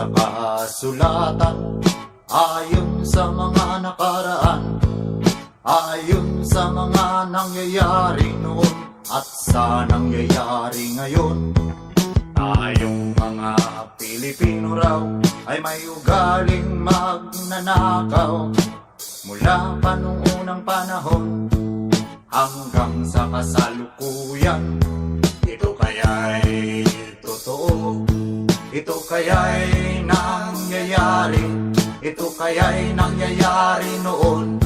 sa kasulatan, ayon sa mga nakaraan, ayon sa mga nangyayari noon at sa nangyayari ngayon. Tayong mga Pilipino raw ay may ugaling magnanakaw, mula pa nung unang panahon hanggang sa kasalukuyan. Ito kaya'y totoo, ito kaya'y nangyayari, ito kaya'y nangyayari noon,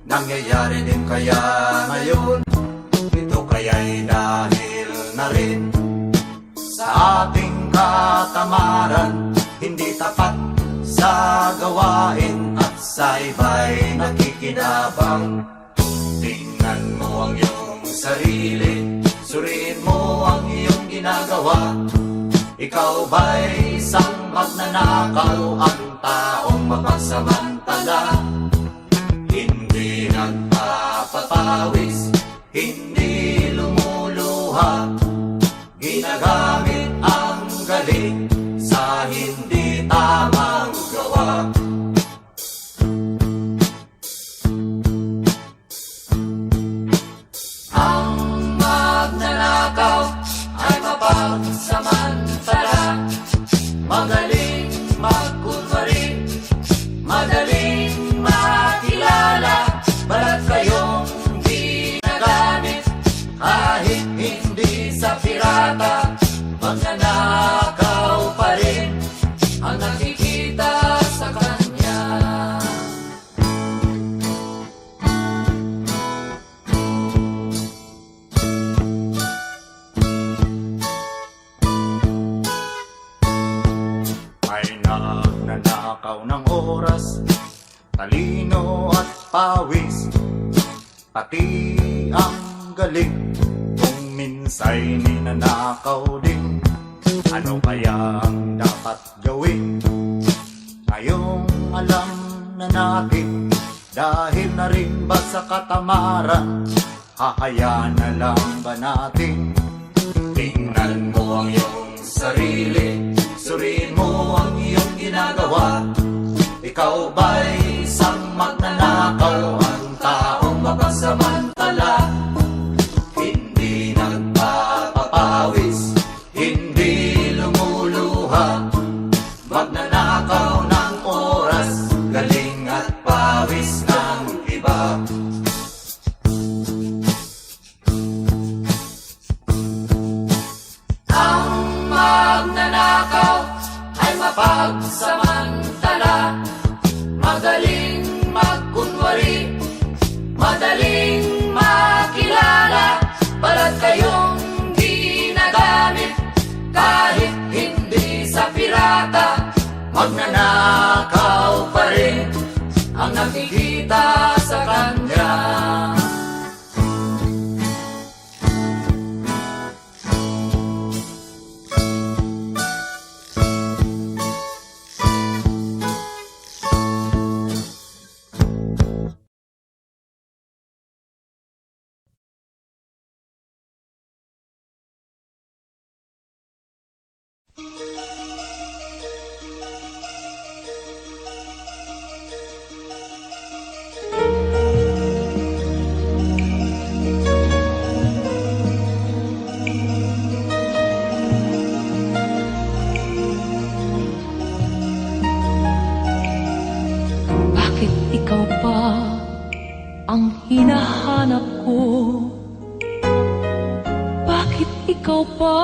nangyayari din kaya ngayon. Ito kaya'y dahil na rin sa ating katamaran, hindi tapat sa gawain at sa iba'y nakikinabang. Tingnan mo ang iyong sarili, suriin mo ang iyong ginagawa. Ikaw ba'y isang magnanakaw, ang taong mapagsamantala? Hindi nagpapapawis, hindi lumuluha, ginagamit ang galing sa hindi tamang gawa. Ang magnanakaw ay mapagsamantala, magaling magkunwari, madaling makilala. Balat kayong ginagamit kahit hindi sa pirata, magnanakaw pa rin ang nakikita sa kanya. May nagnanakaw ng oras, talino at pawis, pati ang galing, kung minsa'y ninanakaw din. Ano kaya ang dapat gawin? Ngayong alam na natin, dahil na rin ba sa katamaran, hahayaan na lang ba natin? Tingnan mo ang iyong sarili, suriin mo ang iyong ginagawa. Ikaw ba'y isang magnanakaw, ang taong mapagsamantala? Hindi nagpapapawis, hindi lumuluha, magnanakaw ng oras, galing at pawis ng iba. Ang magnanakaw ay mapagsamantala, magaling magkunwari, madaling makilala. Balat kayong ginagamit kahit hindi sa pirata, magnanakaw pa rin ang nakikita sa kanya. Bakit ikaw pa ang hinahanap ko? Bakit ikaw pa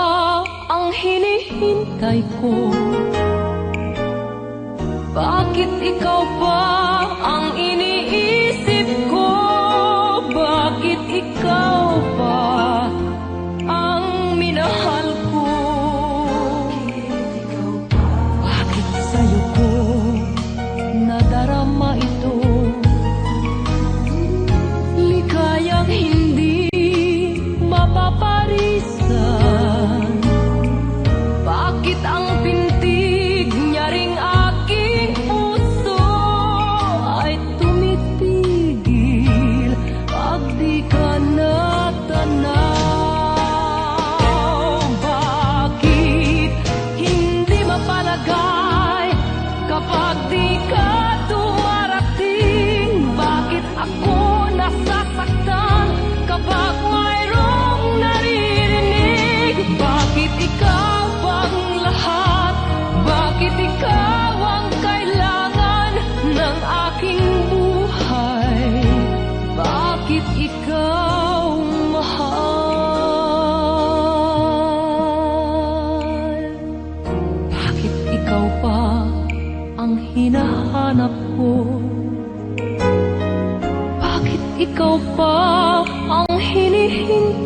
ang hinihintay ko? Bakit ikaw pa ang iniisip ko? Bakit ikaw pa ang minahal ko? Bakit sa'yo ko nadarama ito? Likayang hindi mapaparisan. Bakit ang pintig niya ring aking puso ay tumitigil pag di ka natanaw? Bakit hindi mapalagay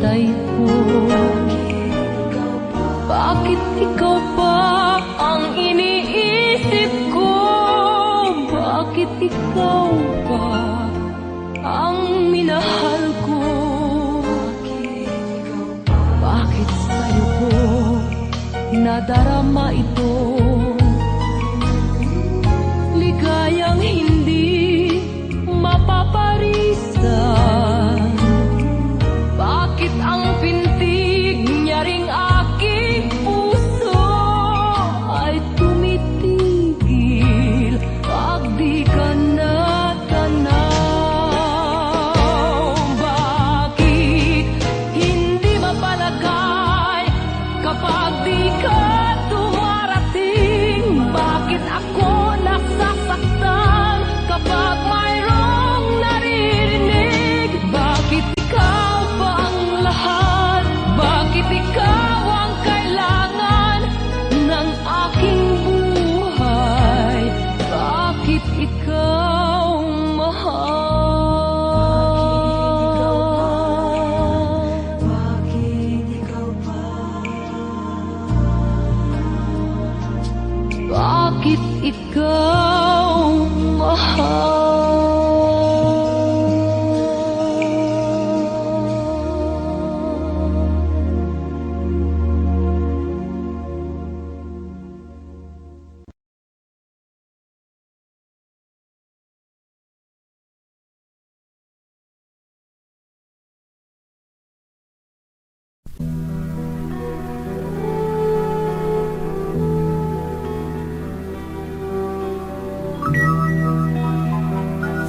tatay ko. Bakit ikaw pa ang iniisip ko? Bakit ikaw pa ang minahal ko? Bakit sa'yo ko nadarama ito? Ligayang hindi mapaparisan. Bakit ang pintig niya ring aking puso ay tumitigil pag di ka natanaw? Bakit hindi mapalagay kapag di ka dumarating? Bakit ako nasasaktan kapag mayroong naririnig? Bakit ikaw pa ang lahat? Bakit ikaw ang kailangan ng aking buhay? Bakit ikaw mahal? Bakit ikaw pa? Bakit ikaw mahal?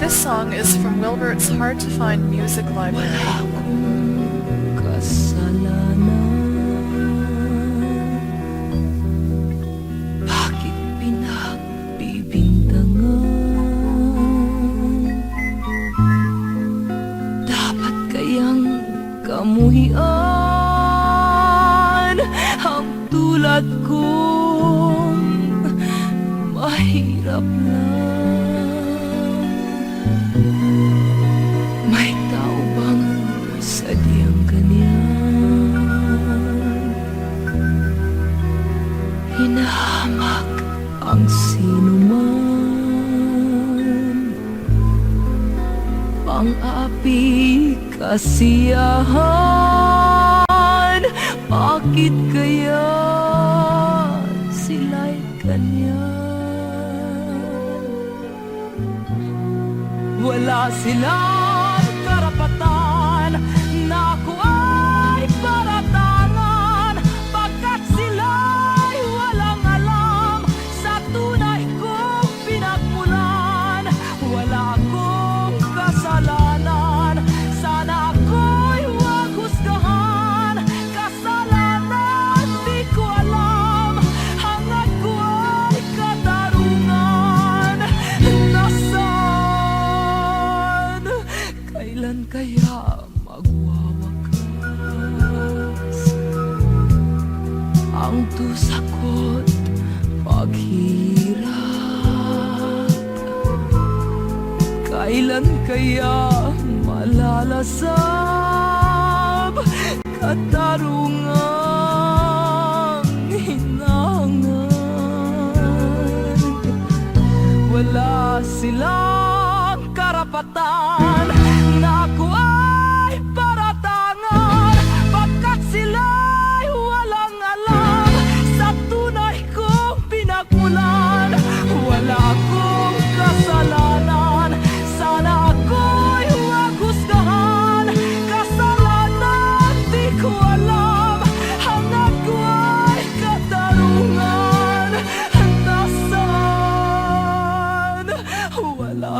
This song is from Wilbert's Hard to Find Music Library. Wala akong kasalanan. Bakit pinagbibintangan? Dapat kayang kamuhian ang tulad kong mahirap lang. May tao bang sadyang ganyan? Hinahamak ang sinuman, pang-api kasiyahan. Bakit kaya sila'y ganyan? Wala silang karapatan na ako ay paratangan, pagkat sila'y walang alam sa tunay kong pinagmulan. Wala akong kasalanan, sana ako'y huwag husgahan. Kasalanan di ko alam, hangad ko ay katarungan. Nasaan? Kailan kaya magwawakas ang dusa ko't paghirap? Kailan kaya malalasap katarungang hinangan? Wala silang karapatan na ako ay paratangan, pagkat sila'y walang alam sa tunay kong pinagmulan. Wala akong kasalanan, sana ako'y huwag husgahan. Kasalanan di ko alam, hangad ko ay katarungan. Nasaan? Wala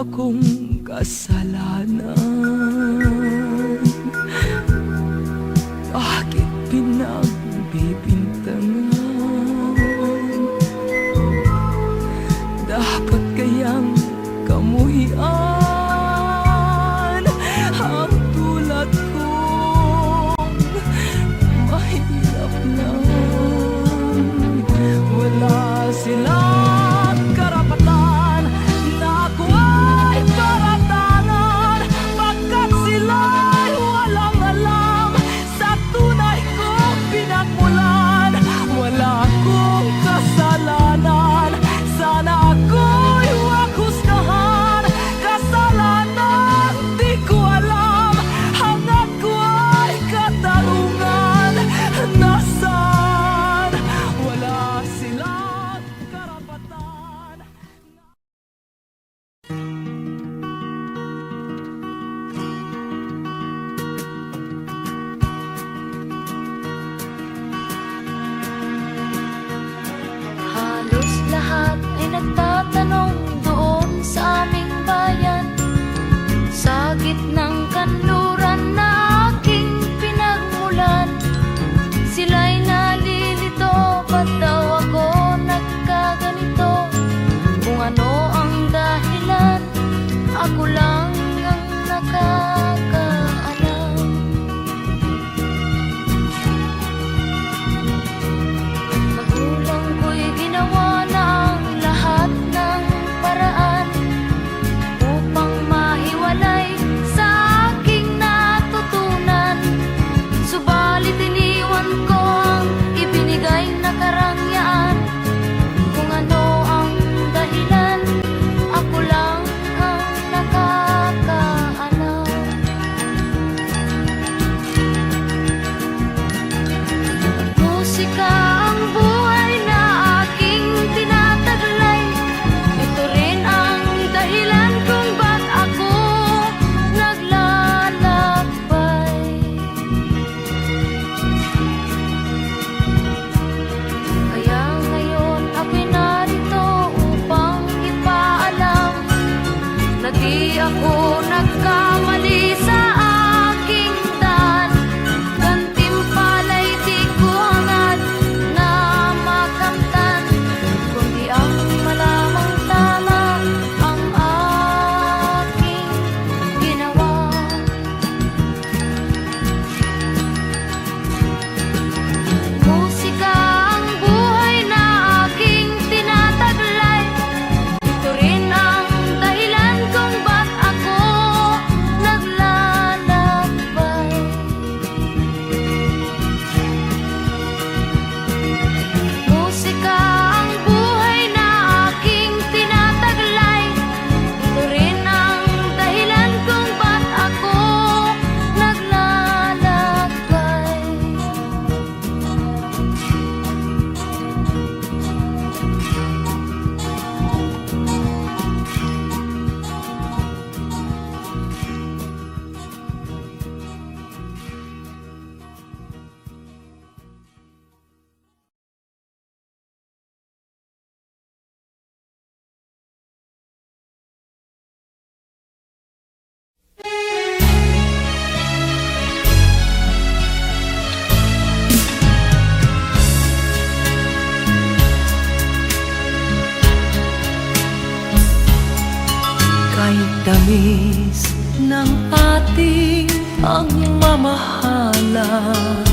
tamis ng ating pagmamahalan.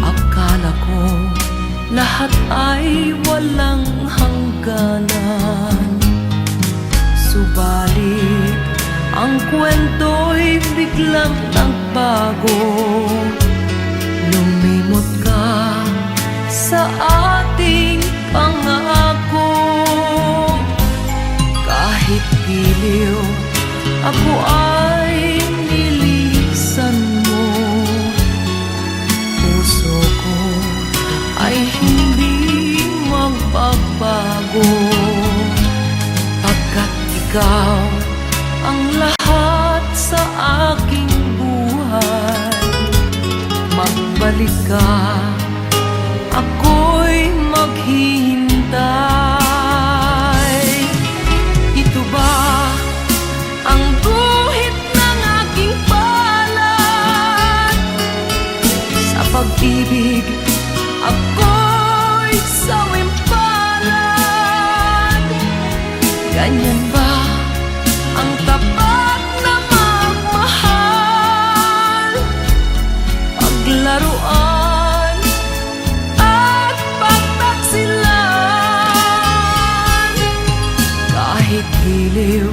Akala ko lahat ay walang hangganan. Subalit ang kwento'y biglang nagbago. Lumimot ka sa ating pangako. Kahit giliw, ako ay nilisan mo. Puso ko ay hindi magbabago, pagkat ikaw ang lahat sa aking buhay. Magbalik ka, ako'y maghihintay. Ito ba ang guhit ng aking palad? Sa pag-ibig, ako'y sawimpalad. Ganyan ba ang tapat na magmahal? Paglaruan at pagtaksilan. Kahit giliw,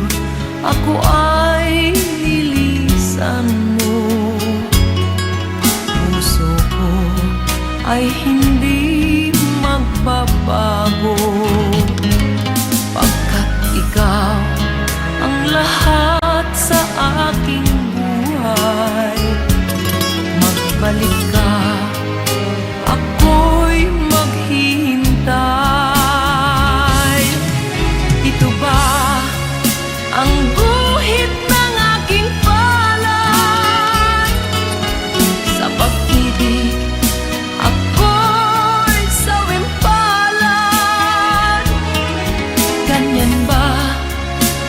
ako ay nilisan mo. Puso ko ay hindi magbabago, pagkat ikaw ang lahat sa aking buhay. Magbalik ka, ako'y maghihintay. Ito ba ang guhit ng aking palad? Sa pag-ibig, ako'y sawimpalad. Ganyan ba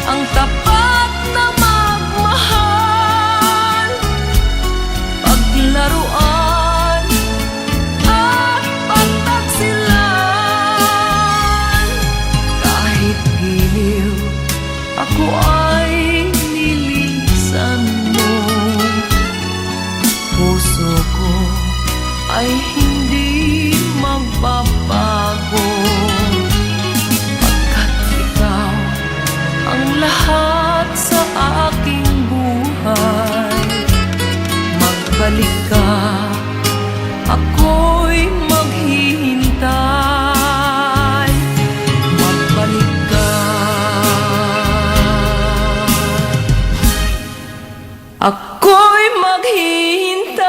ang tapat na magmahal? Paglaruan at pagtaksilan. Kahit giliw, ako ay nilisan mo. Puso ko ay hindi magbabago, pagkat ikaw ang lahat sa aking buhay. Magbalik ka, ako'y maghihintay. Magbalik ka, ako'y maghihintay.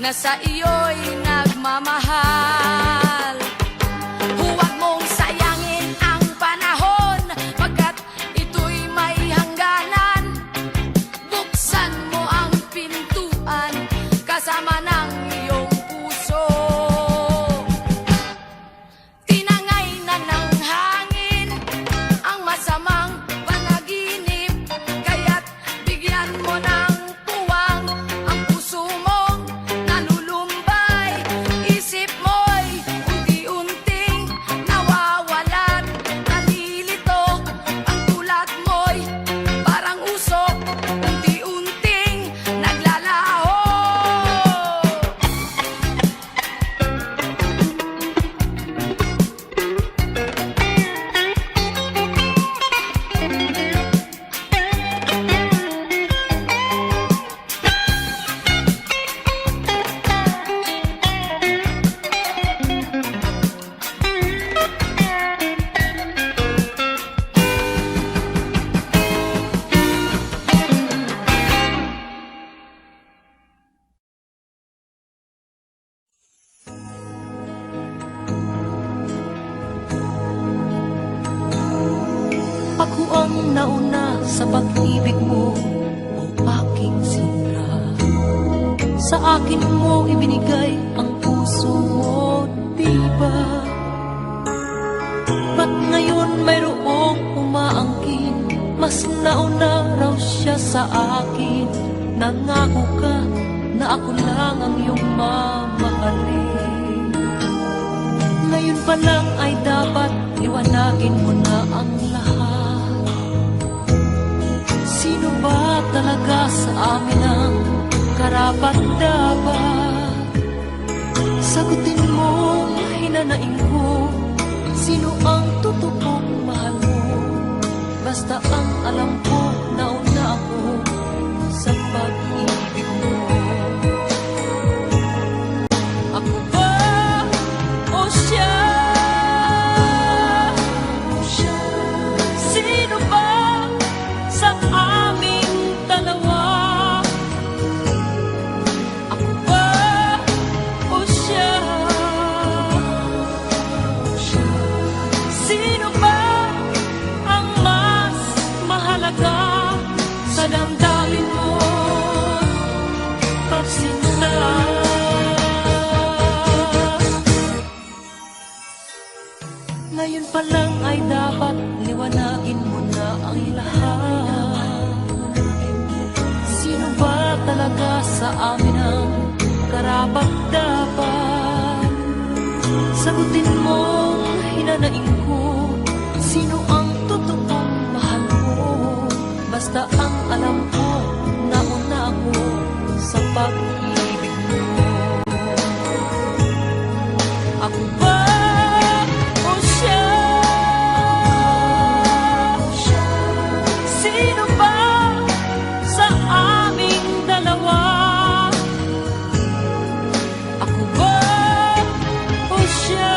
na sa iyo'y nagmamahal. Huwag mong sayangin ang panahon, pagkat ito'y may hangganan. Buksan mo ang pintuan kasama ng iyong puso. Tinangay na ng hangin ang masamang panaginip, kaya't bigyan mo ng puwang ang puso mong nalulumbay. Isip mo'y unti-unting nawawalan, nalilito. Ang tulad mo'y parang usok, unti-unting naglalaho. Ako ang nauna sa pag-ibig mo, o aking sinta. Sa akin mo ibinigay ang puso mo, di ba? Ba't ngayon mayroong umaangkin? Mas nauna raw siya sa akin. Nangako ka na ako lang ang iyong mamahalin. Ngayon pa lang ay dapat liwanagin mo na ang lahat. Sino ba talaga sa amin ang karapat-dapat? Sagutin mo, hinanaing ko, sino ang totoong mahal mo? Basta ang alam ko, nauna ako sa pag-ibig mo. Ako ba o siya? Sino ba sa aming dalawa? Ako ba o siya? Sino ba ang mas mahalaga sa damdamin mo? Pagsinta. Ngayon pa lang ay dapat liwanagin mo na ang lahat. Sino ba talaga sa amin ang karapat-dapat? Sagutin mo, hinanaing ko, sino ang totoong mahal mo? Basta ang alam ko, nauna ako sa pag-ibig mo. Ako ba o siya? Sino ba sa aming dalawa? Ako ba o siya?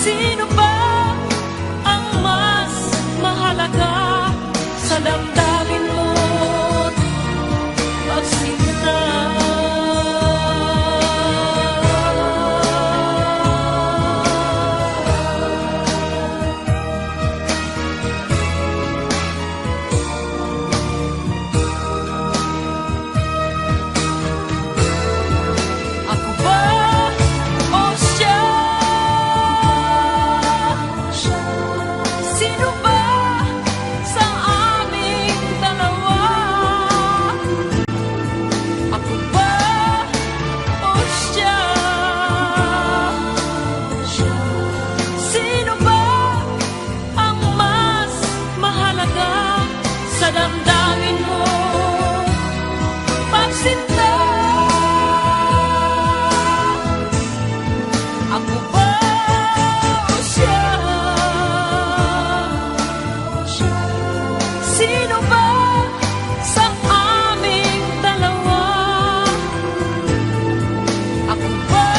Sino ba ang mas mahalaga sa damdamin mo? Pagsinta. Ako ba o siya? Sino ba sa aming dalawa? Ako ba o siya? Sino ba ang mas mahalaga sa damdamin mo? Pagsinta. Ako ba o siya? Sino ba sa aming dalawa? Ako ba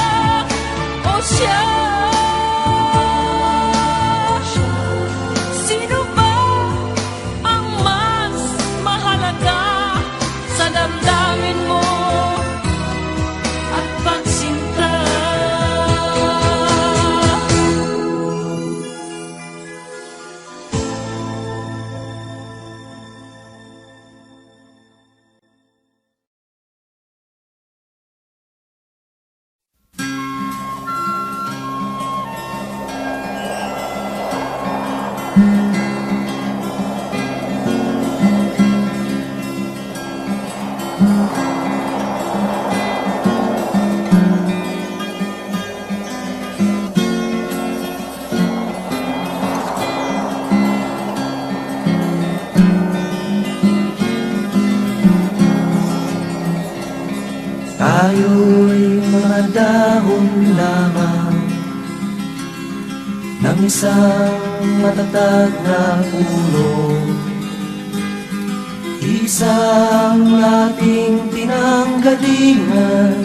o siya? Sino ba ang mas mahalaga sa damdamin? Tayo'y mga dahon lamang ng isang matatag na puno, isang ating pinanggalingan,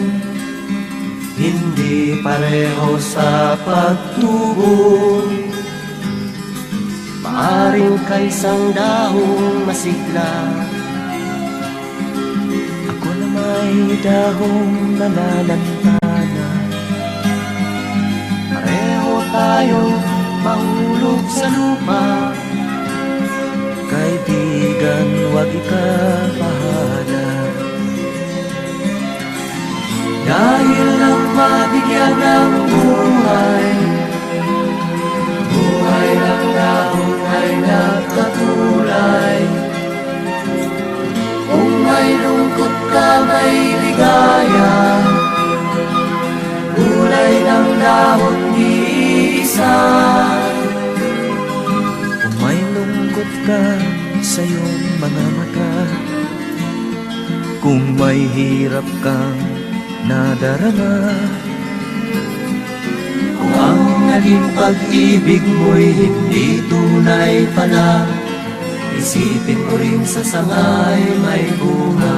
hindi pareho sa pagtubo. Maaring kaisang dahong masigla, ako na may dahong nalalantana. Pareho tayong mahulog sa lupa, kaibigan, huwag ikapahala. Dahil lang mabigyan ng buhay, buhay ng dahon ay nagkatulay. Kung may lungkot ka, may ligaya, kulay ng dahon di isa. Kung may lungkot ka sa iyong mga mata, kung may hirap kang nadarama, kung ang naging pag-ibig mo'y hindi tunay pala, isipin mo rin sa sangay may bunga.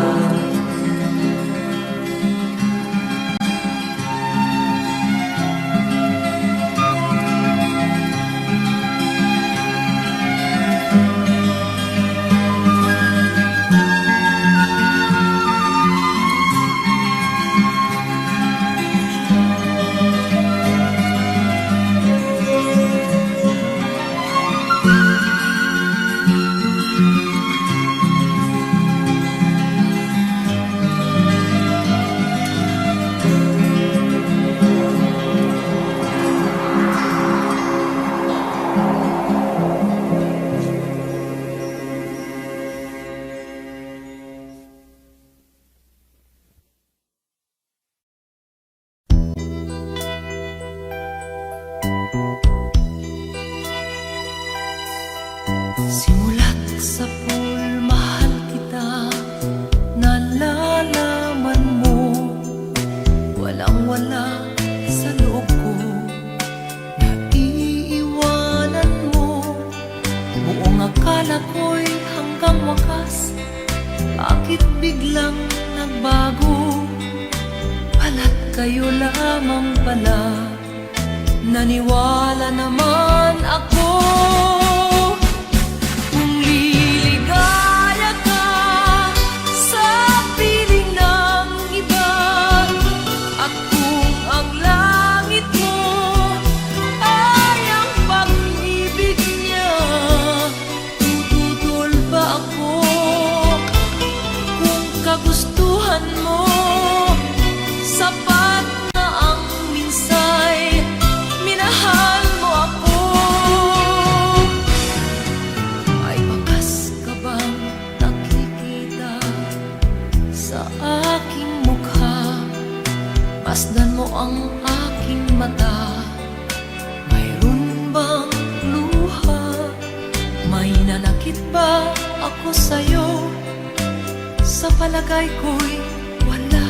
Simulat sa pool, mahal kita, nalalaman mo, walang-wala sa loob ko, naiiwanan mo. Buong akala ko'y hanggang wakas, bakit biglang nagbago? Pala't kayo lamang pala, naniwala naman ako. Kagustuhan mo, sapat na ang minsay, minahal mo ako. Ay bakas ka bang nakikita sa aking mukha? Masdan mo ang aking mata, mayroon bang luha? May nanakit ba ako sa'yo? Sa palagay ko'y wala,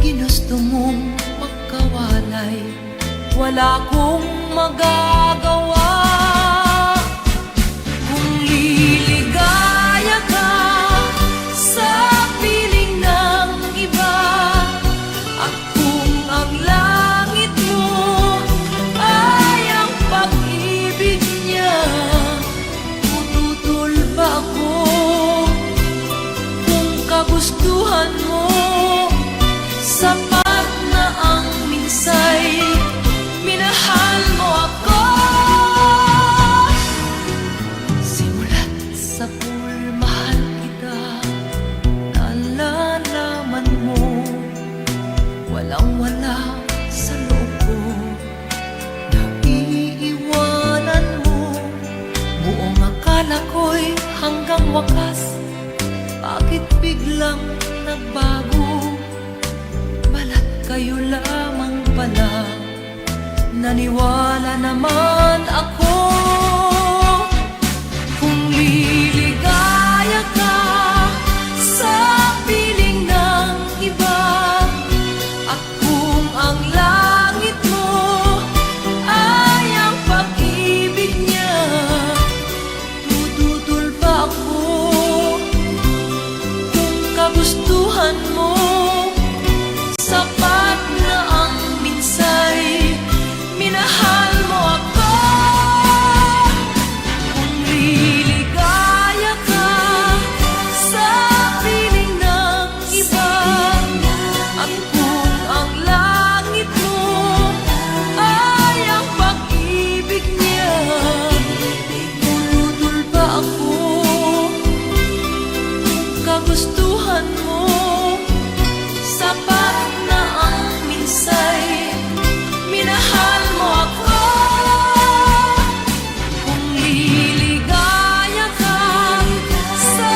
ginusto mong magkawalay, wala kong magagawa. Kung liligaya ka sa piling ng iba, at kung ang langit mo ay ang pag-ibig niya, tututol ba ako? Kagustuhan mo, sapat na ang minsay, minahal mo ako. Simulat sa pool, mahal kita, nalalaman mo, walang-wala sa loob ko, naiiwanan mo. Buong akala ko'y hanggang wakas, bakit bigla bang nagbago? Balat kayo lamang pala. Naniwala naman ako. Kung liligaya ka sa piling ng iba, at kung ang langit mo ay ang pag-ibig niya, tututol ba ako? Kung kagustuhan mo, sapat na ang minsay, minahal mo ako. Kung liligaya ka sa piling ng iba, at kung ang langit mo ay ang pag-ibig niya, tututol ba ako? Kung kagustuhan mo, sapat na ang minsay, minahal mo ako. Kung liligaya ka sa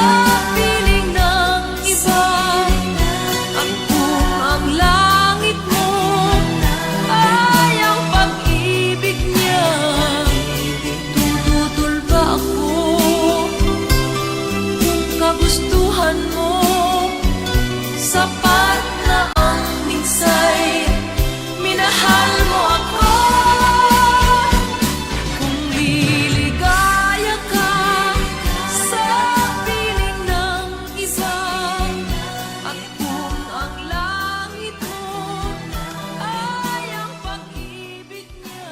piling ng iba, at kung ang langit mo ay ang pag-ibig niya, tututol ba ako? Kung kagustuhan mo, sapat na ang minsay, minahal mo ako. Kung liligaya ka sa piling ng iba, at kung ang langit mo ay ang pag-ibig niya,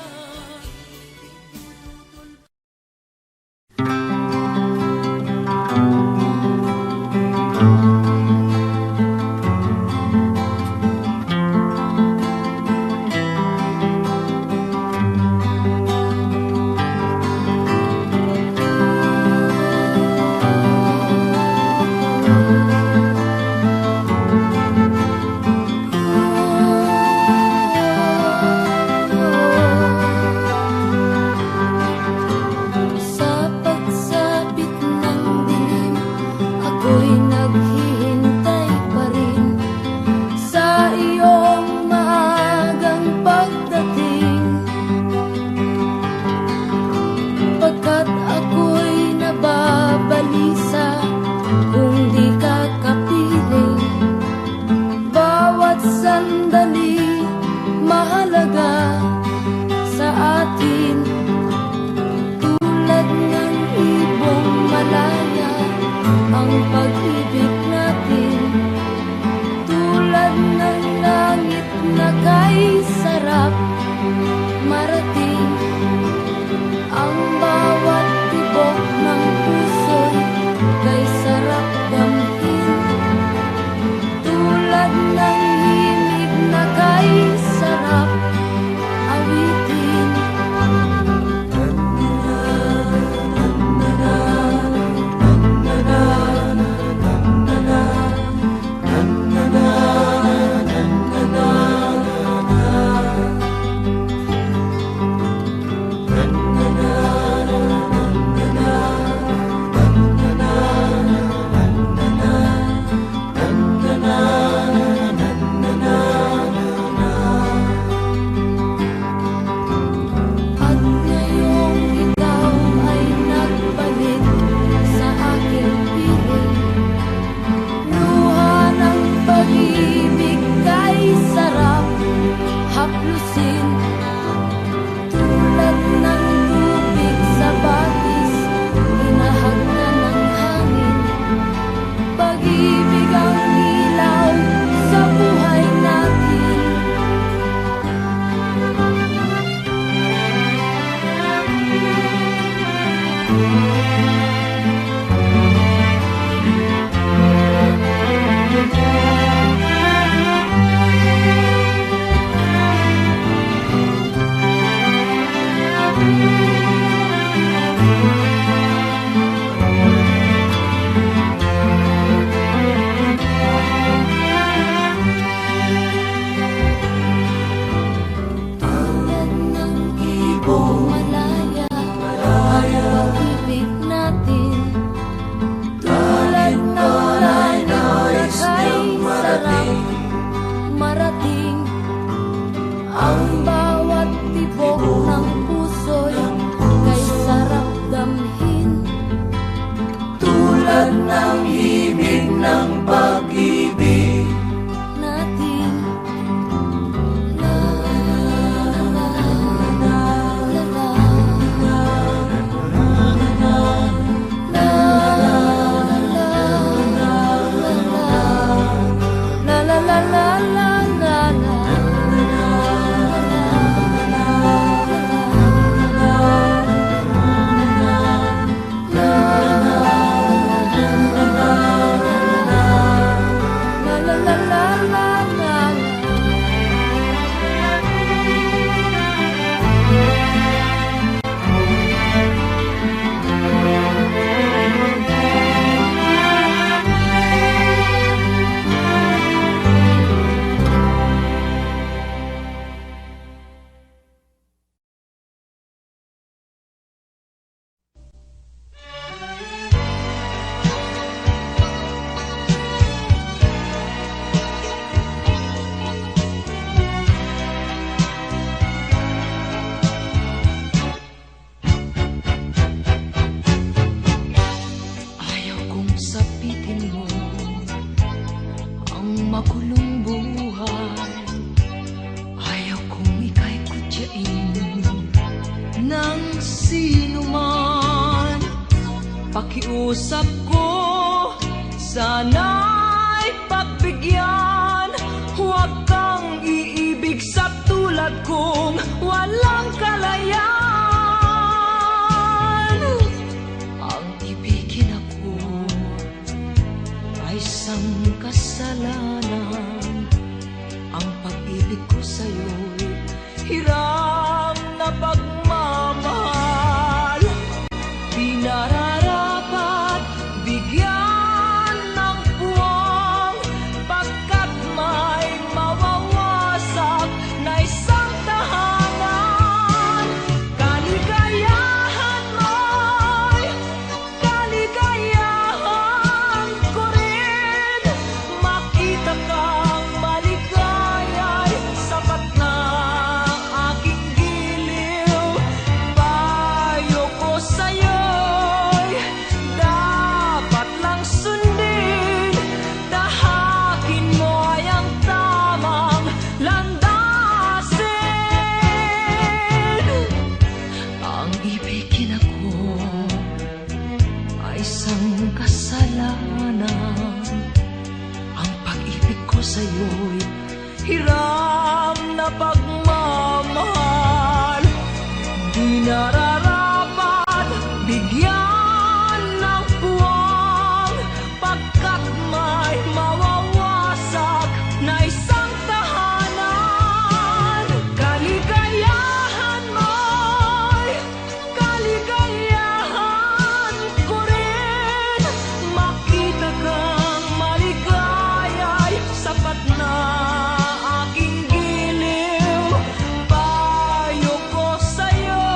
sa pagsapit ng dilim, ako'y naghihintay. ng himig ng pag-ibig natin. La la la la Ayaw kong sapitin mo ang makulong buhay. Ayaw kong ika'y kutyain ng sino man. Pakiusap ko, sana'y pagbigyan. Huwag kang iibig sa tulad kong walang kalayaan. Ang ibigin ako ay isang kasalanan. Ang pag-ibig ko sa'yo'y hiram na pagmamahal. Di nararapat bigyan ng puwang, pagkat may mawawasak na isang tahanan. Kaligayahan mo'y kaligayahan ko rin. Makita kang maligaya'y sapat na aking giliw. Payo ko sa'yo'y dapat lang sundin. Tahakin mo ay ang tamang landasin. Ang ibigin ako ay isang kasalanan. Ang pag-ibig ko sa'yo'y hiram na pagmamahal. Di nararapat bigyan ng puwang, pagkat may mawawasak na isang tahanan. Kaligayahan mo'y kaligayahan ko rin. Makita kang maligaya'y sapat na aking giliw. Payo ko sa'yo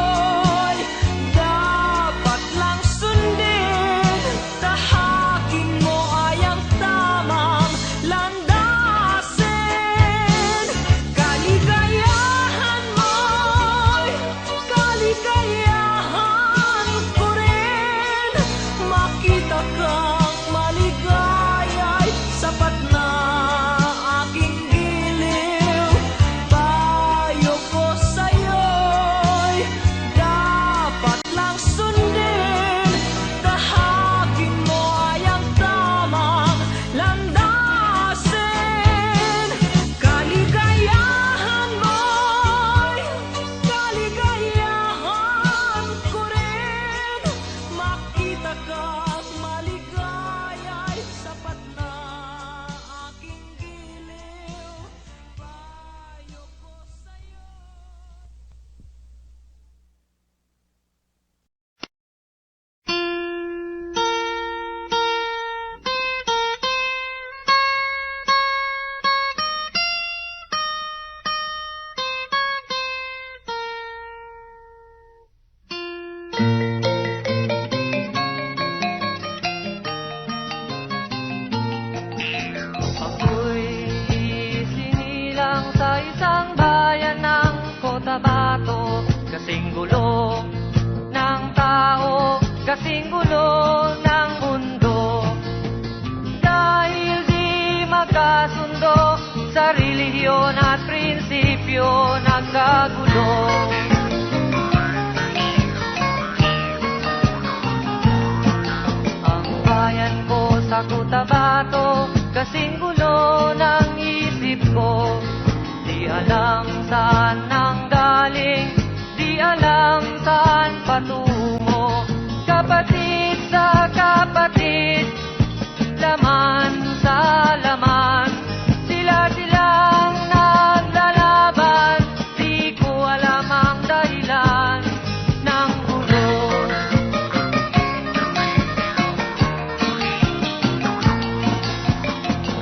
relihiyon at prinsipyo nagkagulo. Ang bayan ko sa Cotabato, kasing gulo ng isip ko. Di alam saan nang galing, di alam saan patungo. Kapatid sa kapatid, laman sa laman, sila-silang naglalaban. Di ko alam ang dahilan ng gulo.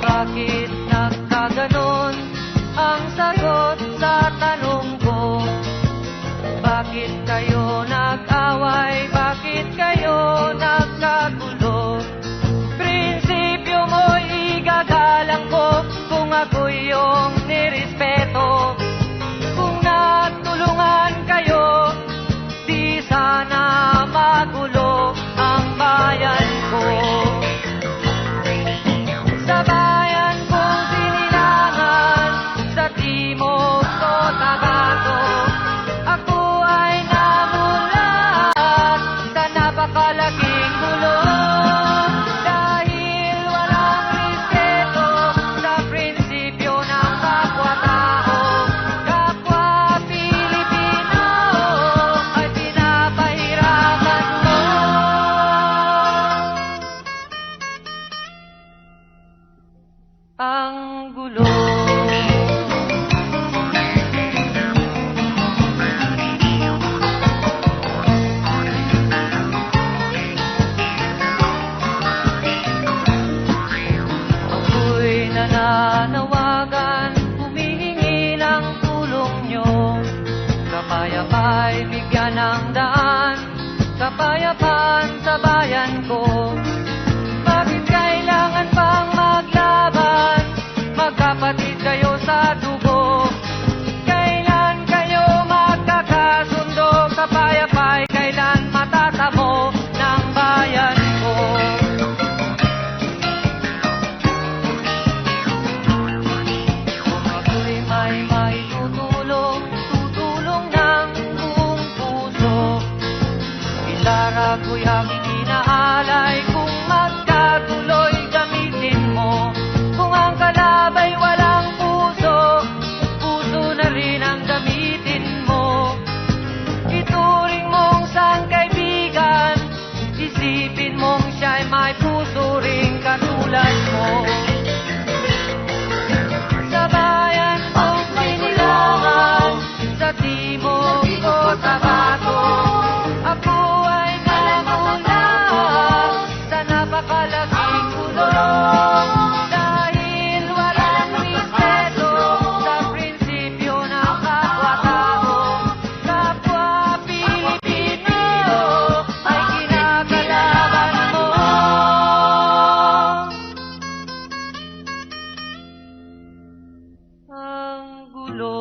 Bakit nagkaganon ang sagot sa tanong ko? Bakit kayo nag-away? Bakit kayo nagkagulo? Prinsipyo mo'y igagalang ko kung ako'y iyong nirespeto. Kung natulungan kayo, di sana magulo ang bayan ko. Sa bayan kong sinilangan, sa timog Cotabato, ako ay namulat sa napakalaking gulo. Dahil walang respeto sa prinsipyo ng kapwa-tao, kapwa Pilipino ay pinapahirapan mo. Ang gulo. Ako'y nananawagan, humihingi ng tulong nyo. Kapayapa'y bigyan ng daan, kapayapaan sa bayan ko. Bakit kailangan pang maglaban? Magkapatid kayo sa dugo. Kailan kayo magkakasundo? Kapayapa'y kailan matatamo ng bayan ko? Kung ako'y may maitutulong, tutulong ng buong puso. Gitara ko'y aking inaalay, kung magkatuloy gamitin mo. Kung ang kalabay walang puso, puso na rin ang gamitin mo. Ituring mong sangkaibigan, isipin mong siya'y may puso ring katulad mo. Sa bayan kong sinilangan, sa timog Cotabato, ako ay namulat sa napakalaking gulo. Dahil walang respeto sa prinsipyo ng kapwa-tao, kapwa Pilipino ay kinakalaban mo. Ang gulo.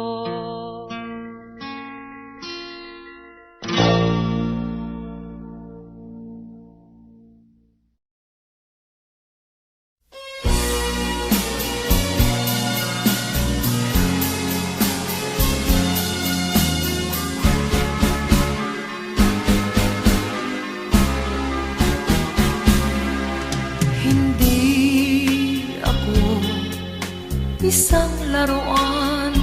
Hindi ako isang laruan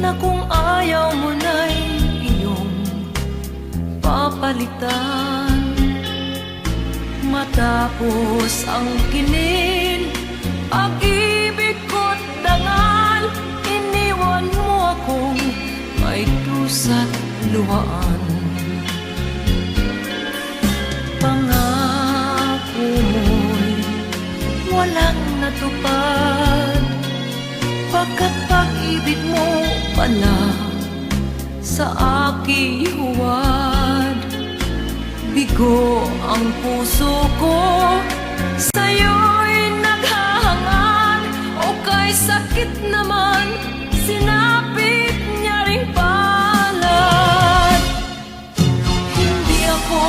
na kung ayaw mo na'y iyong papalitan. Matapos ang kinin, pag-ibig ko't dangal, iniwan mo akong may dusa't luhaan. Pangako mo'y walang natupad, pagkat pag-ibig mo pala sa aking huwad. Bigo ang puso ko, sa'yo'y naghahangad, o kay sakit naman, sinapit niya ring palad. Hindi ako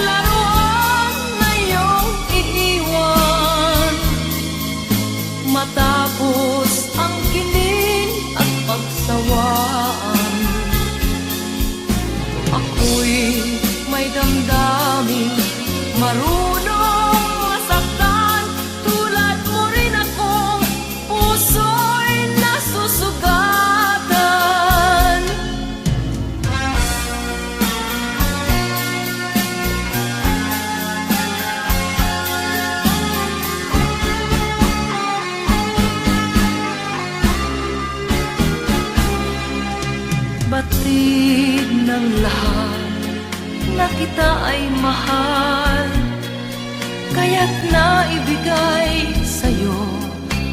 laruan na iyong iiwan, matapos Kapatid ng lahat na kita ay mahal, kaya't naibigay sa'yo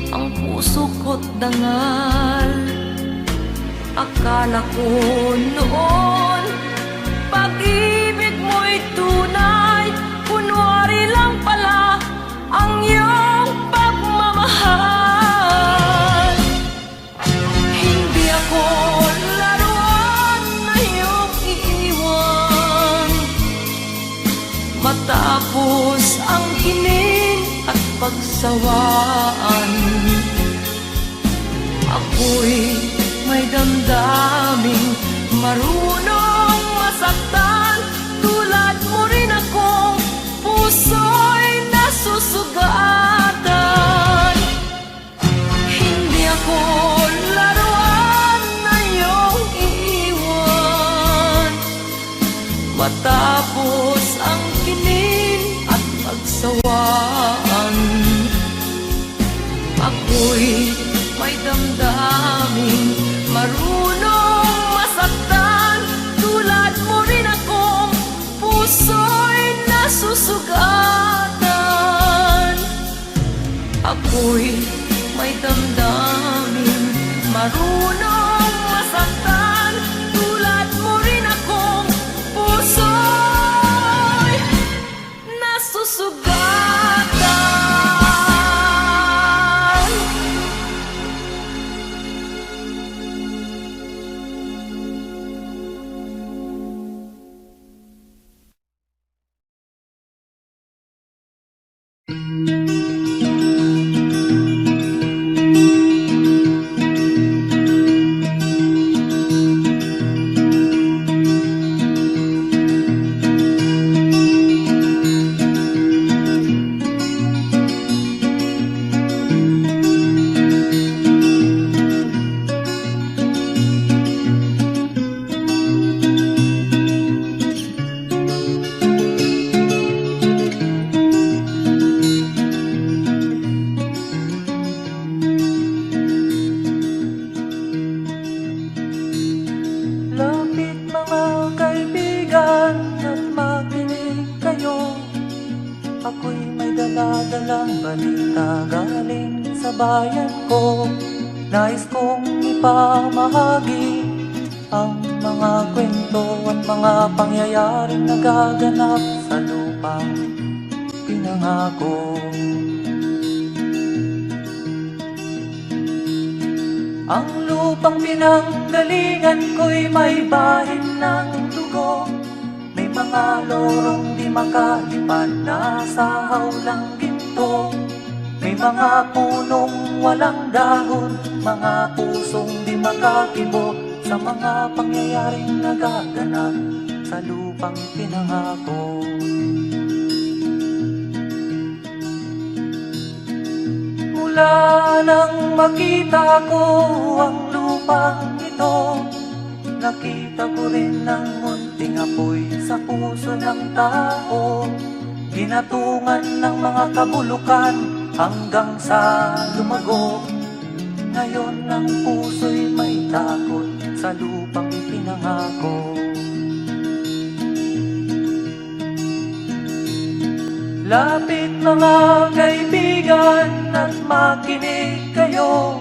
ang puso ko't dangal. Akala ko noon pag-ibig mo'y tunay, kunwari lang pala ang iyong pagmamahal. Hindi ako laruan na iyong iiwan, matapos ang kining at pagsawaan. Ako'y may damdaming marunong masaktan, tulad mo rin akong puso'y nasusugatan. Hindi ako laruan na iyong iiwan, matapos ang kinin at pagsawaan. Ako'y may damdaming marunong masaktan, tulad mo rin akong puso'y nasusugatan. Ako'y may damdaming marunong masaktan, tulad mo rin akong puso'y nasusugatan. Ako'y may dala-dalang balita galing sa bayan ko. Nais kong ipamahagi ang mga kwento at mga pangyayaring nagaganap sa lupang pinangako. Ang lupang pinanggalingan ko'y may bahin ng dugo, may mga lorong di makalipad na sa hawlang ginto, may mga punong walang dahon, mga pusong di makakibo sa mga pangyayaring nagaganap sa lupang pinangako. Mula nang makita ko ang lupang ito, nakita ko rin ang munting apoy sa puso ng tao, ginatungan ng mga kabulukan hanggang sa lumago. Ngayon ang puso'y may takot sa lupang pinangako. Lapit mga kaibigan at makinig kayo,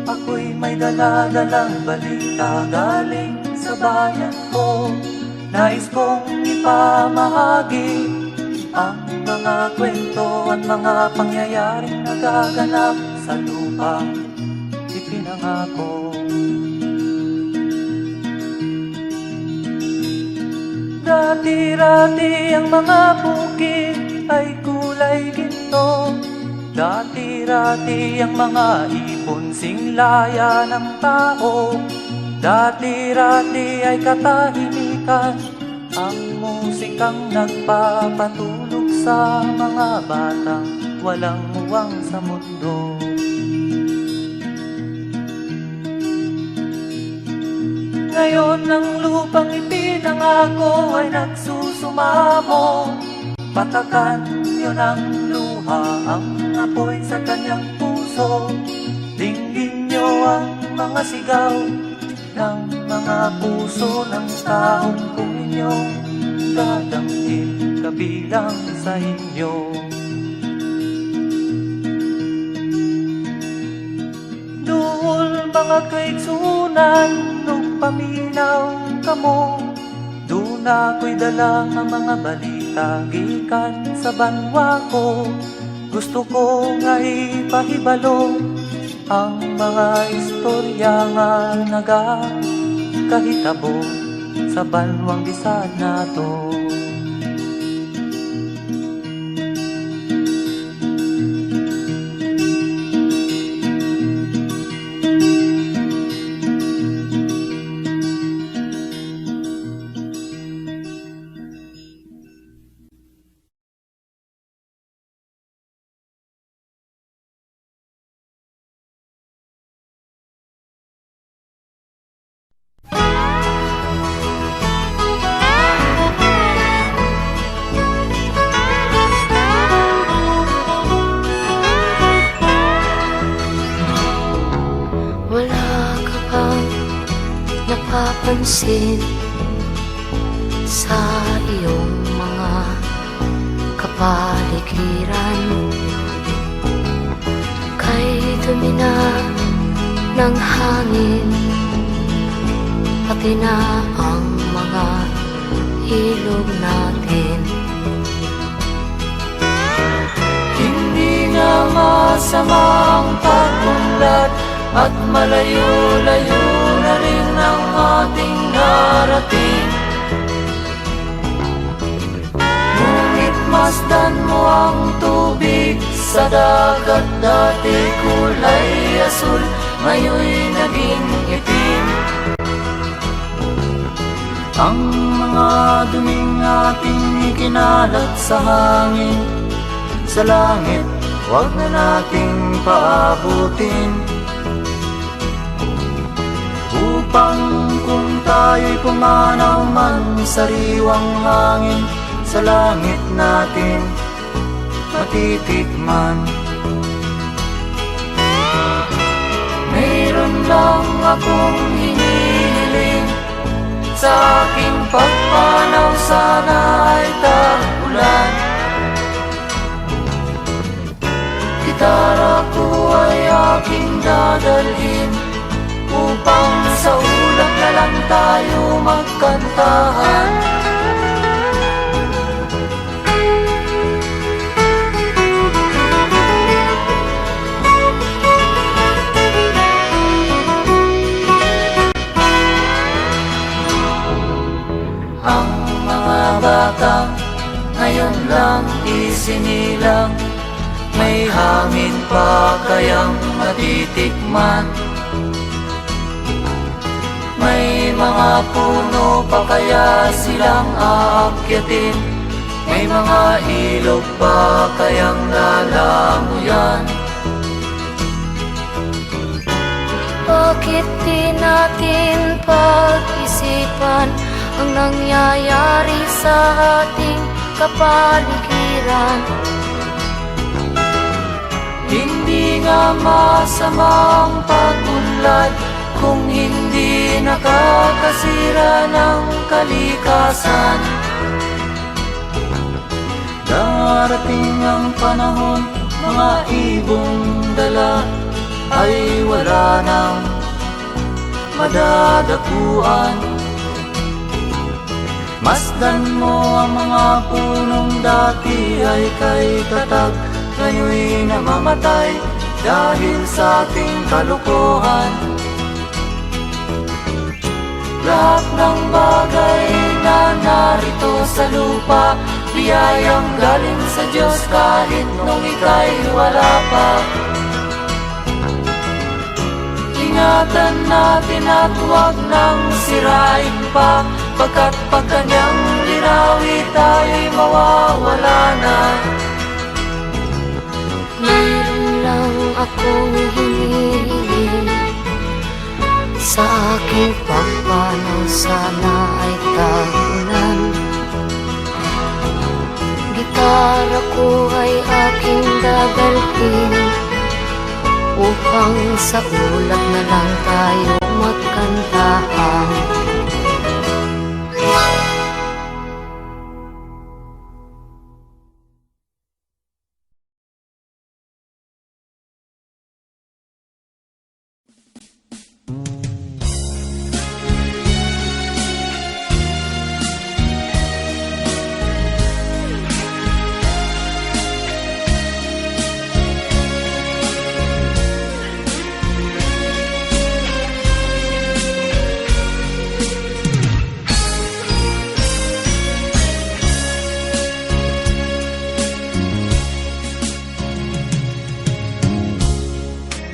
ako'y may dala-dalang balita galing sa bayan ko. Nais kong ipamahagi ang mga kwento at mga pangyayaring nagaganap sa lupang ipinangako. Dati-rati ang mga bukid ay kulay ginto, dati-rati ang mga ibon singlaya ng tao, dati-rati ay katahimikan ang musikang nagpapatulog sa mga batang walang muwang sa mundo. Ngayon ang lupang ipinangako ay nagsusumamo, patakan niyo ng luha ang apoy sa kanyang puso. Dinggin niyo ang mga sigaw ng mga puso ng taong kung inyong dadamhin kabilang sa inyo. Duol mga kaigsunan, nung paminaw kamo, doon ako'y dala ang mga balita gikan sa banwa ko. Gusto ko nga ipahibalo ang mga istorya nga nagakahitabo sa banwang bisag nato. Wala ka bang napapansin sa iyong mga kapaligiran? Kay dumi na ng hangin, pati na ang mga ilog natin. Hindi nga masama ang pag-unlad at malayo-layo na rin ang ating narating. Ngunit masdan mo ang tubig sa dagat, dati kulay asul, ngayon'y naging itim. Ang mga duming ating ikinalat sa hangin, sa langit, huwag na nating paabutin. Upang kung tayo'y pumanaw man sa sariwang hangin, sa langit natin matitikman. Mayroon lang akong hinihiling, sa aking pagpanaw sana ay tag-ulan. Gitara ko ay aking dadalhin, upang sa ulap na lang tayo magkantahan. Ang mga batang ngayon lang isinilang, may hangin pa kayang matitikman? May mga puno pa kaya silang aakyatin? May mga ilog pa kayang lalamuyan? Bakit di natin pag-isipan ang nangyayari sa ating kapaligiran? Hindi nga masama ang pag-unlad kung hindi nakakasira ng kalikasan. Darating ang panahon, mga ibong dala ay wala nang madadakuan. Masdan mo ang mga punong dati ay kay tatag, ngayon'y namamatay dahil sa ating kalukuhan. Lahat ng bagay na narito sa lupa, biyayang galing sa Diyos kahit nung ika'y wala pa. Ingatan natin at huwag nang sirain pa, pagkat pag kanyang linawi tayo'y mawawala na. Mayroon lang akong hinihiling, sa aking pagpanaw sana ay tag-ulan. Gitara ko ay aking dadalhin, Mukhang sa ulap na lang tayo magkantahan.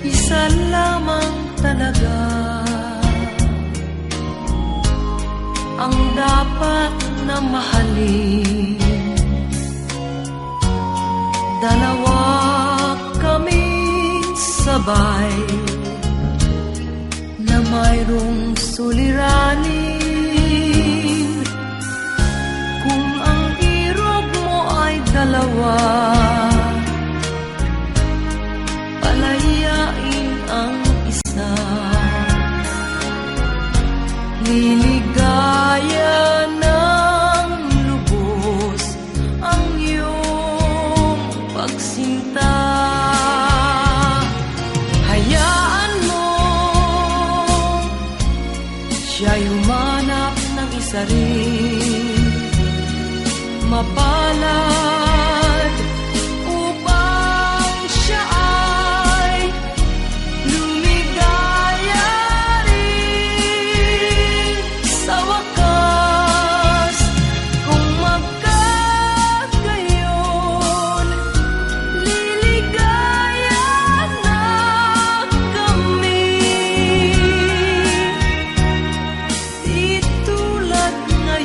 Isa lamang talaga ang dapat na mahalin. Dalawa kaming sabay na mayroong suliranin. Kung ang irog mo ay dalawa, palayain ang isa. Liligaya ng lubos ang iyong pagsinta. Hayaan mo siya'y humanap ng isa rin, mapalad upang siya ay lumigaya rin sa wakas. Kung magkagayon, liligaya na kami. Di tulad ngayon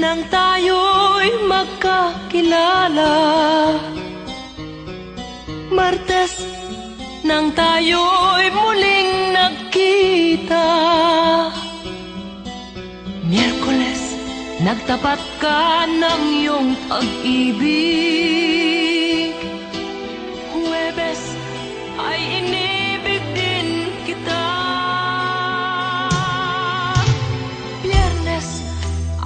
nang tayo'y magkakilala. Martes, nang tayo'y muling nagkita. Miyerkules, nagtapat ka ng iyong pag-ibig. Huwebes, ay inibig din kita. Biyernes,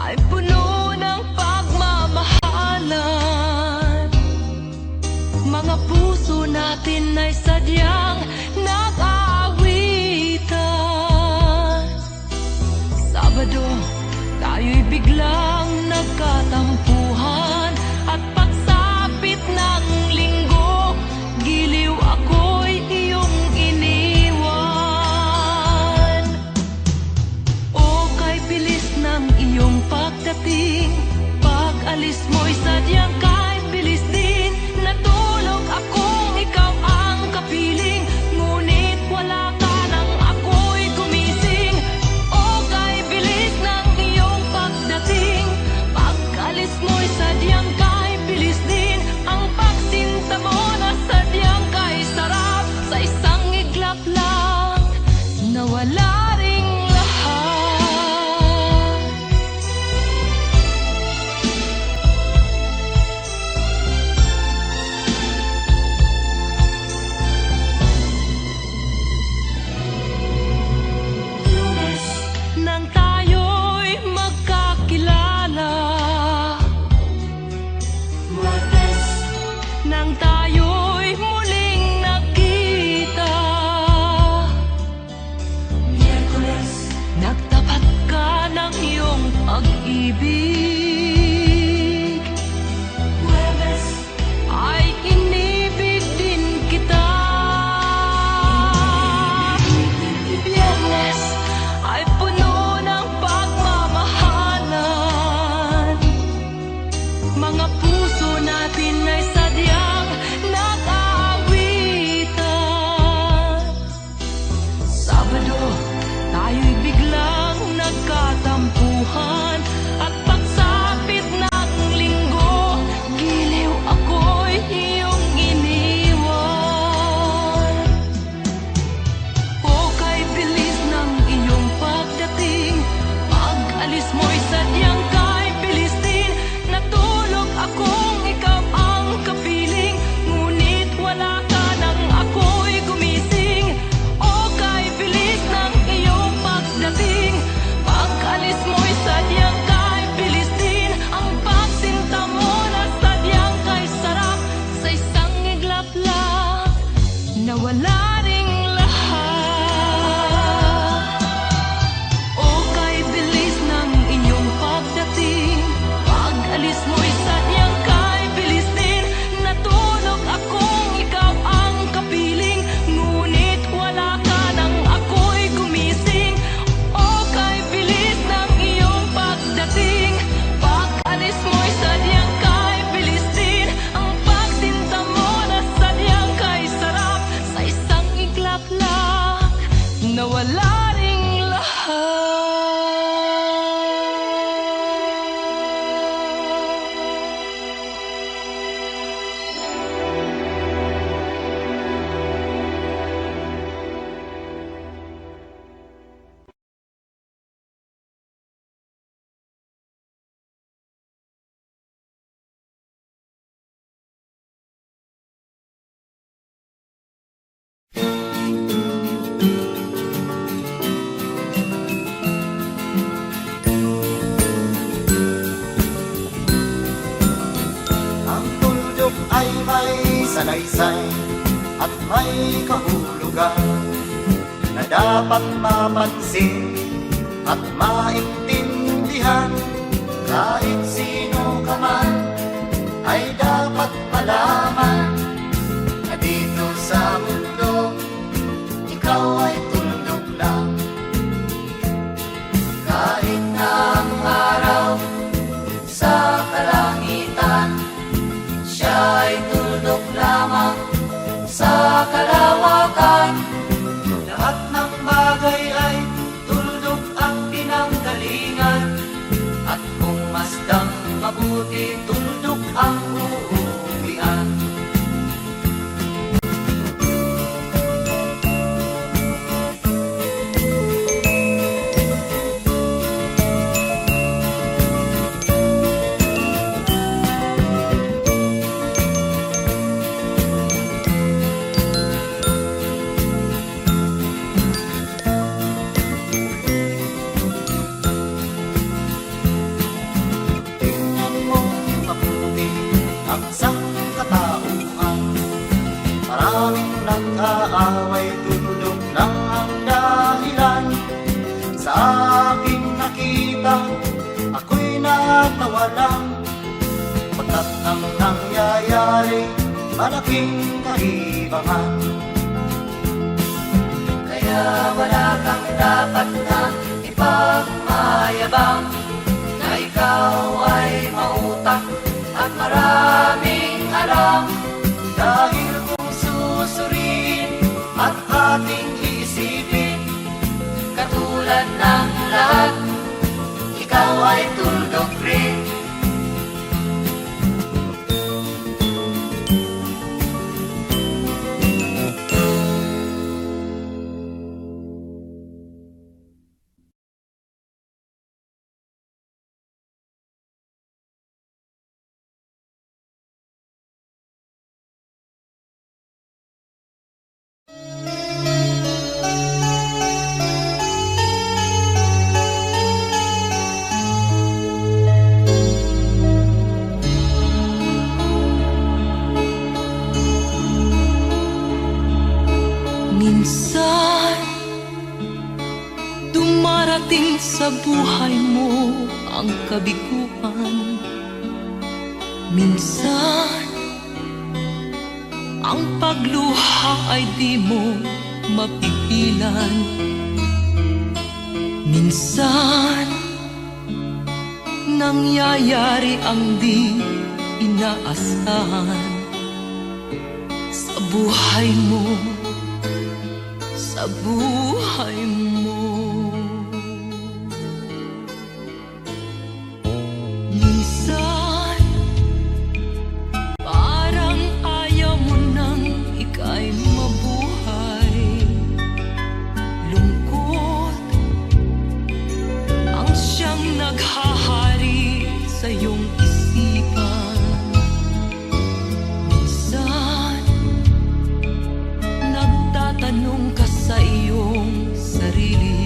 ay puno ng pagmamahalan. Mga puso natin ay sadyang nag-aawitan. Sabado, tayo'y biglang nagkatampuhan. At pagsapit ng linggo, giliw ako'y iyong iniwan. O kay bilis ng iyong pagdating, pag-alis mo'y sadyang kay bilis din. Natulog akong ikaw ang kapiling, ngunit wala ka nang ako'y gumising. O kay bilis ng iyong pagdating, pag-alis mo'y sadyang kay bilis din. Ang pagsinta mo na sadyang kay sarap, sa isang iglap lang nawala ring lahat. Lunes, nang tayo'y magkakilala. Martes, nang tayo'y muling nagkita. Miyerkules, nagtapat ka ng iyong pag-ibig. Huwebes, ay inibig din kita. Biyernes, ay puno ng pagmamahalan. Mga puso natin ay sadyang nag-aawitan. Sabado, tayo'y biglang nagkatampuhan. At pagsapit ng linggo, giliw ako'y iyong iniwan. O kay bilis ng iyong pagdating, pag-alis mo'y sadyang kay bilis din. Natulog akong ikaw ang kapiling, ngunit wala ka nang ako'y gumising. O kay bilis ng iyong pagdating, pag-alis mo'y sadyang kay bilis din. Ang pagsinta mo na sadyang kay sarap, sa isang iglap lang nawala ring lahat. O kay bilis ng inyong pagdating, pag-alis mo'y sadyang kay bilis din. Natulog akong ikaw ang kapiling, ngunit wala ka nang ako'y gumising. O kay bilis ng iyong pagdating, pag-alis mo'y sadyang kay bilis din. Ang pagsinta mo na sadyang kay sarap, sa isang iglap lang nawala ring lahat. Ang tuldok ay may salaysay at may kahulugan na dapat mapansin at maintindihan. Kahit sino ka man ay dapat malaman na dito sa mundo ikaw ay tuldok lang. Kahit na ang araw sa kalangitan, siya ay tuldok lamang sa kalawakan. Lahat ng bagay ay tuldok ang pinanggalingan, at kung masdan ang sangkatauhan. Maraming nag-aaway, tulog lang ang dahilan. Sa aking nakita, ako'y natawa lang. Pagkat ang nangyayari, malaking kaibangan. Kaya wala kang dapat na ipagmayabang, na ikaw ay mautak at maraming alam. Dahil kung susuriin At ating iisipin, katulad ng lahat, ikaw ay tuldok rin. Minsan, dumarating sa buhay mo ang kabiguan. Minsan, ang pagluha ay di mo mapigilan. Minsan, nangyayari ang di inaasahan sa buhay mo, sa buhay mo. Minsan, parang ayaw mo nang ika'y mabuhay. Lungkot ang siyang naghahari sa iyong isipan. Minsan, nagtatanong ka sa iyong sarili,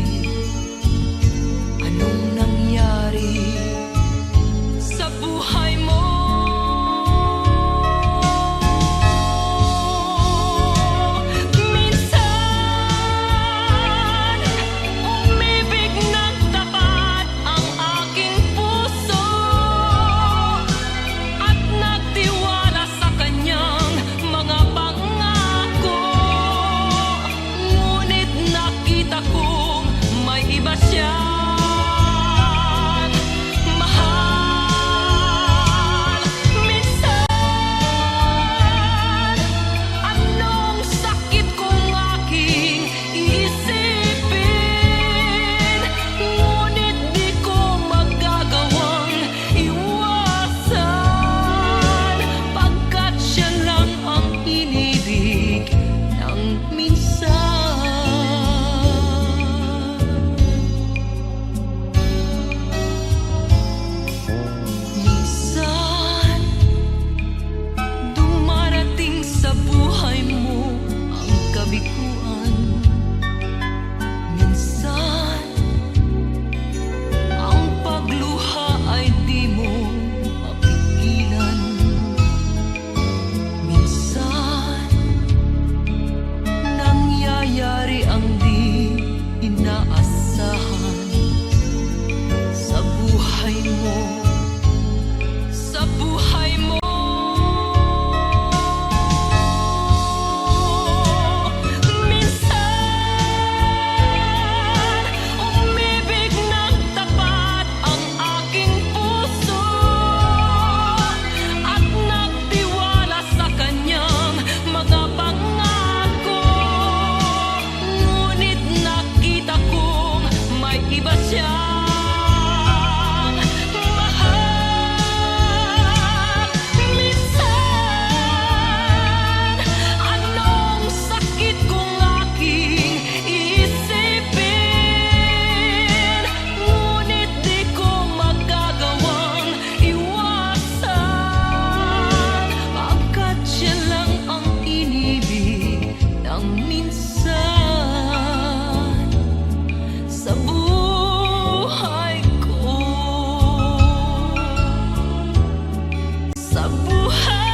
sa buhay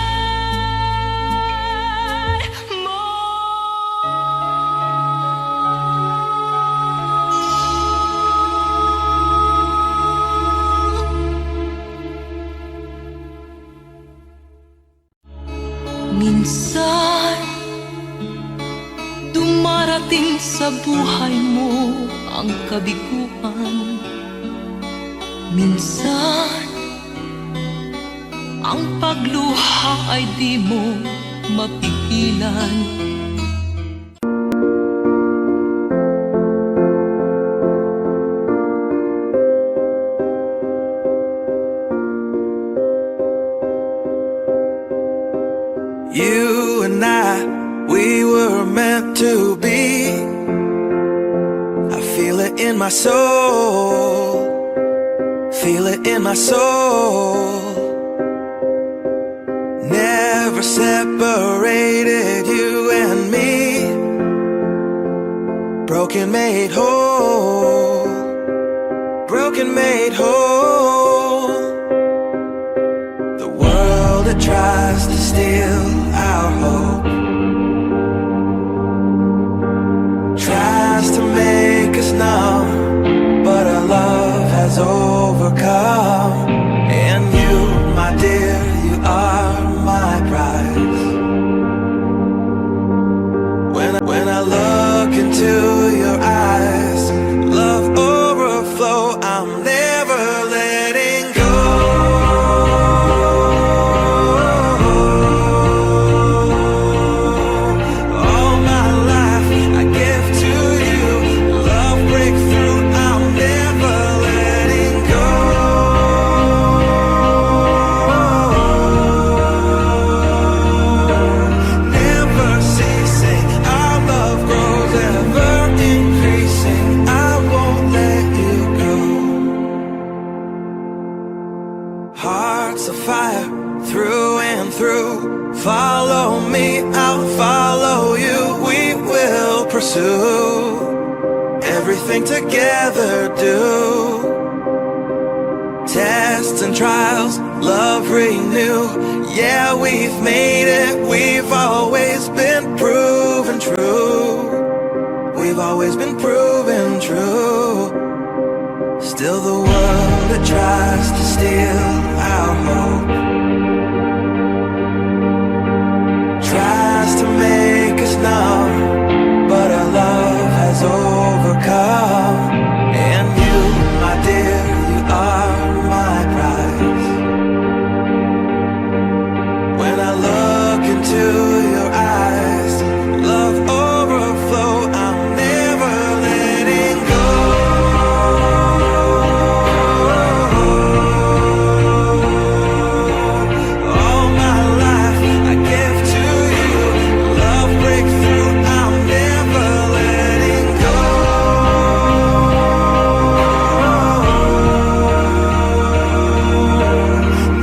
mo. Minsan dumarating sa buhay mo ang kabiguan. Minsan ang pagluha ay di mo mapigilan. You and I, we were meant to be. I feel it in my soul, feel it in my soul. Never separated, you and me. Broken made whole, broken made whole. The world that tries to steal our hope tries to make us numb, but our love has overcome. And you, my dear, you are my prize. When I look into your eyes, love overflow, I'm never letting go. All my life I give to you, love breakthrough, I'm never letting go. Never ceasing, our love grows ever increasing, I won't let you go. Hearts of fire through and through, follow me, I'll follow you, we will pursue everything together, do tests and trials, love renew. Yeah, we've made it, we've always been proven true. We've always been proven true. Still the world that tries to steal our hope tries to make us numb, but our love has overcome. And you, my dear, you are my prize. When I look into your eyes, love overflow, I'm never letting go. All my life I give to you, love breakthrough, I'm never letting go.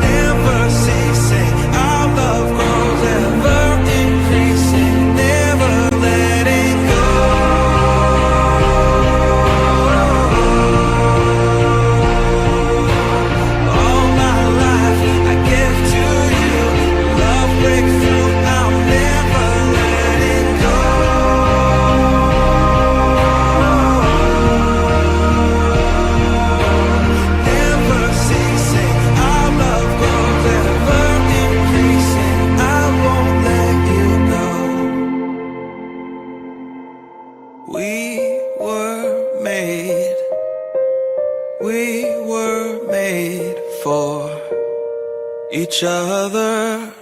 Never ceasing, our love grows ever increasing, never letting go. All my life I give to you, love breakthrough, I'm never letting go. Never ceasing, our love grows ever increasing, I won't let you go. We were made for each other.